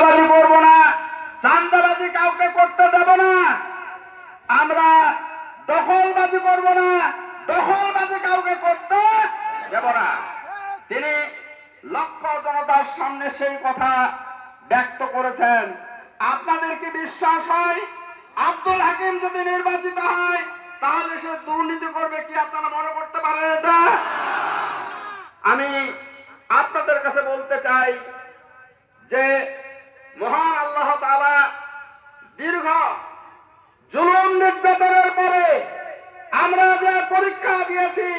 করবো না, চাঁদাবাজি কাউকে করতে দেব না। আমরা দখলবাজি করব না, দখলবাজি কাউকে করতে দেব না। তিনি লক্ষ জনতার সামনে সেই কথা ব্যক্ত করেছেন। আপনাদের কি বিশ্বাস হয় আব্দুল হাকিম যদি নির্বাচিত হয় তাহলে সে দুর্নীতি করবে কি আপনারা মনে করতে পারেন এটা? আমি আপনাদের কাছে বলতে চাই যে মহান আল্লাহ তাআলা দীর্ঘ জুলুম নির্যাতনের পরে আমরা যে পরীক্ষা দিয়েছি,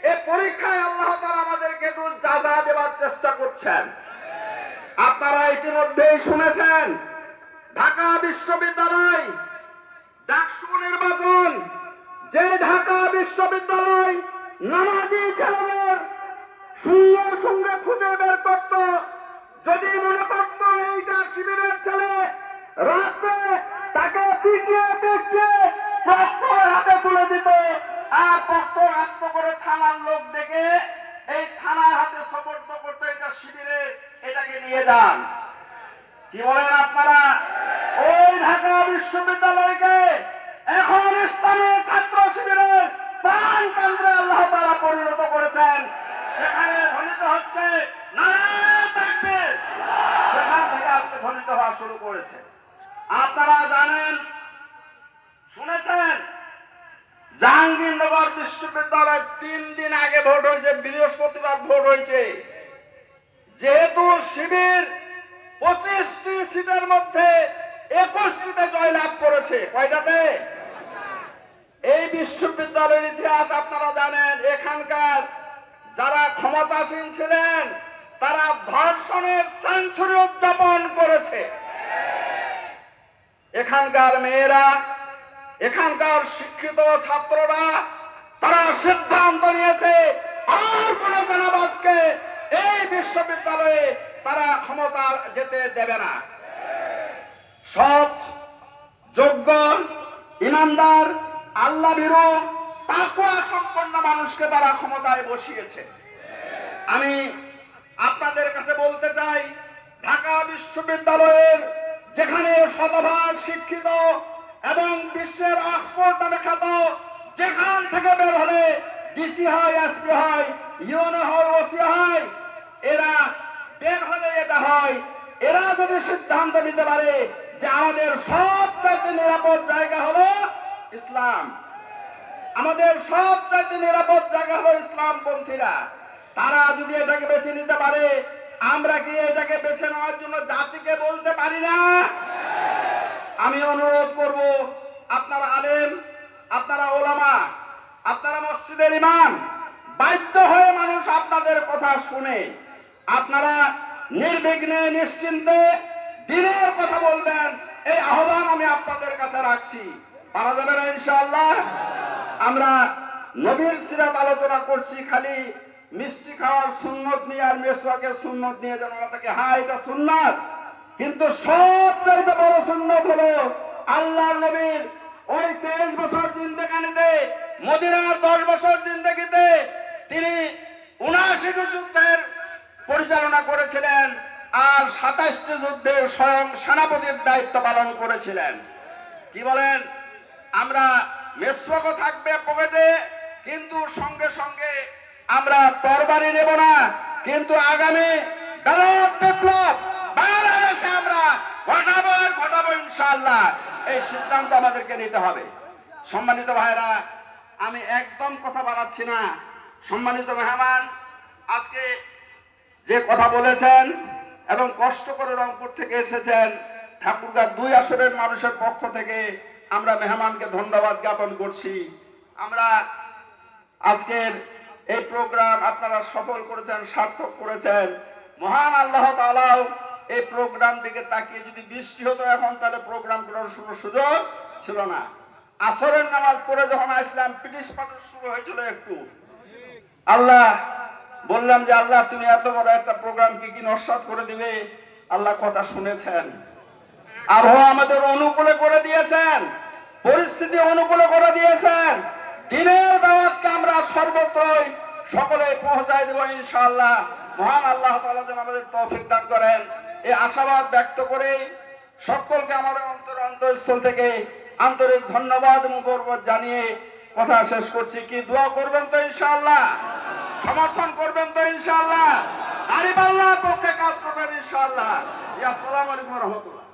এই পরীক্ষায় আল্লাহ তাআলা আমাদেরকে একটু যাজা দেওয়ার চেষ্টা করছেন। আপনারা ইতিমধ্যেই শুনেছেন ঢাকা বিশ্ববিদ্যালয় ডাকসু নির্বাচন, যে ঢাকা বিশ্ববিদ্যালয় নামাজি ছেলেদের সঙ্গে সঙ্গে খুঁজে বের করত, যদি মনে করত এইটা শিবিরের ছেলে, রাত্রে তাকে পিটিয়ে পিটিয়ে প্রক্টর হাতে তুলে দিত, আর প্রক্টর আস্ত করে থানার লোক ডেকে এই থানার হাতে সোপর্দ করতে, এটা শিবিরের, এটাকে নিয়ে যান। কি বলেন আপনারা? ওই ঢাকা বিশ্ববিদ্যালয়কে এখন ইসলামী ছাত্র শিবিরের প্রাণ কেন্দ্রে আল্লাহ তাআলা পরিণত করেছেন। সেখানে ধ্বনিত হচ্ছে নারায়ে তাকবীর, সেখান থেকে আজকে ধ্বনিত হওয়া শুরু করেছে। আপনারা জানেন, শুনেছেন জাহাঙ্গীরনগর বিশ্ববিদ্যালয়ে 3 দিন আগে ভোট হয়েছে, বৃহস্পতিবার ভোট হয়েছে। যেহেতু শিবির 25টি সিটের মধ্যে 21টিতে জয়লাভ করেছে, কয়টাতে? এই বিশ্ববিদ্যালয়ের ইতিহাস আপনারা জানেন, এখানকার যারা ক্ষমতাসীন ছিলেন তারা ধর্ষণের সেঞ্চুরি উদযাপন করেছে। এখানকার মেয়েরা, এখানকার শিক্ষিত ছাত্ররা তারা সিদ্ধান্ত নিয়েছে আর কোন জনবাজকে এই বিশ্ববিদ্যালয়ে তারা ক্ষমতা যেতে দেবে না। সৎ, যোগ্য, ইমানদার, আল্লাহ ভীরু, তাকওয়া সম্পন্ন মানুষকে তারা ক্ষমতায় বসিয়েছে। আমি আপনাদের কাছে বলতে চাই, ঢাকা বিশ্ববিদ্যালয়ের যেখানে শতভাগ শিক্ষিত এবং বিশ্বের অক্সফোর্ড নামে খ্যাত, যেখান থেকে বের হলে ডিসি হয়, এসপি হয়, ইউএনও হয়, ওসি হয়, এরা বের হলে এটা হয়। এরা যদি সিদ্ধান্ত নিতে পারে যে আমাদের সবচাইতে নিরাপদ জায়গা হলো ইসলাম, আমাদের সবচাইতে নিরাপদ জায়গা হলো ইসলামপন্থীরা, তারা যদি এটাকে বেছে নিতে পারে, আমরা কি এটাকে বেছে নেওয়ার জন্য জাতিকে বলতে পারি না? আমি অনুরোধ করব, আপনারা আলেম, আপনারা ওলামা, আপনারা মসজিদের ইমাম, বাধ্য হয়ে মানুষ আপনাদের কথা শুনে আপনারা নির্বিঘ্নে নিশ্চিন্তে দিনের কথা বলবেন, এই আহ্বান আমি আপনাদের কাছে রাখছি। পারা যাবে না ইনশাআল্লাহ? আমরা নবীর সিরাত আলোচনা করছি, খালি মিষ্টি খাওয়ার সুন্নত নিয়ে আর মেসওয়াকের সুন্নত নিয়ে যেন না থাকে। হ্যাঁ, এটা সুন্নাত, কিন্তু সবচাইতে বড় সুন্নত হলো আল্লাহর নবীর ওই 23 বছর জিন্দেগানিতে, মদিনার 10 বছর জিন্দেগিতে তিনি 79টি যুদ্ধের পরিচালনা করেছিলেন আর 27টি যুদ্ধের স্বয়ং সেনাপতির দায়িত্ব পালন করেছিলেন। কি বলেন? আমরা মেসওয়াকও থাকবে পকেটে, কিন্তু সঙ্গে সঙ্গে আমরা তরবারি নেব না, কিন্তু আগামী ব্যালট বিপ্লব বাংলাদেশে আমরা ঘটাবো ইনশাআল্লাহ। এই সিদ্ধান্ত আমাদেরকে নিতে হবে। সম্মানিত ভাইরা, আমি একদম কথা বাড়াচ্ছি না। সম্মানিত মেহমান আজকে যে কথা বলেছেন এবং কষ্ট করে রংপুর থেকে এসেছেন, ঠাকুরগাঁও 2 আসনের মানুষের পক্ষ থেকে আমরা মেহমানকে ধন্যবাদ জ্ঞাপন করছি। আমরা আজকের এই প্রোগ্রাম আপনারা সফল করেছেন, সার্থক করেছেন। মহান আল্লাহ তাআলা এই প্রোগ্রাম দিকে তাকিয়ে, যদি বৃষ্টি হতো এখন তাহলে প্রোগ্রাম করার সুযোগ ছিল না। আসরের নামাজ পড়ে যখন আসলাম, পিটিশ পাটিশ শুরু হয়েছিল একটু। আল্লাহ বললাম যে আল্লাহ, তুমি এত বড় একটা প্রোগ্রামকে কি নস্যাৎ করে দিবে? আল্লাহ কথা শুনেছেন, আবহাওয়া আমাদের অনুকূলে করে দিয়েছেন, পরিস্থিতি অনুকূলে করে দিয়েছেন। দিনের দাওয়াতকে আমরা সর্বত্রই সকলে পৌঁছায় দেব ইনশাআল্লাহ। মহান আল্লাহ তাআলা যেন আমাদের তৌফিক দান করেন। এই আশাবাদ ব্যক্ত করে সকলকে আমার অন্তরস্থল থেকে আন্তরিক ধন্যবাদ মুবারক জানিয়ে কথা শেষ করছি। কি দোয়া করবেন তো ইনশাআল্লাহ? সমর্থন করবেন তো ইনশাআল্লাহ? দাঁড়িপাল্লার পক্ষে কাজ করবেন ইনশাআল্লাহ। আসসালামু আলাইকুম ওয়া রাহমাতুল্লাহ।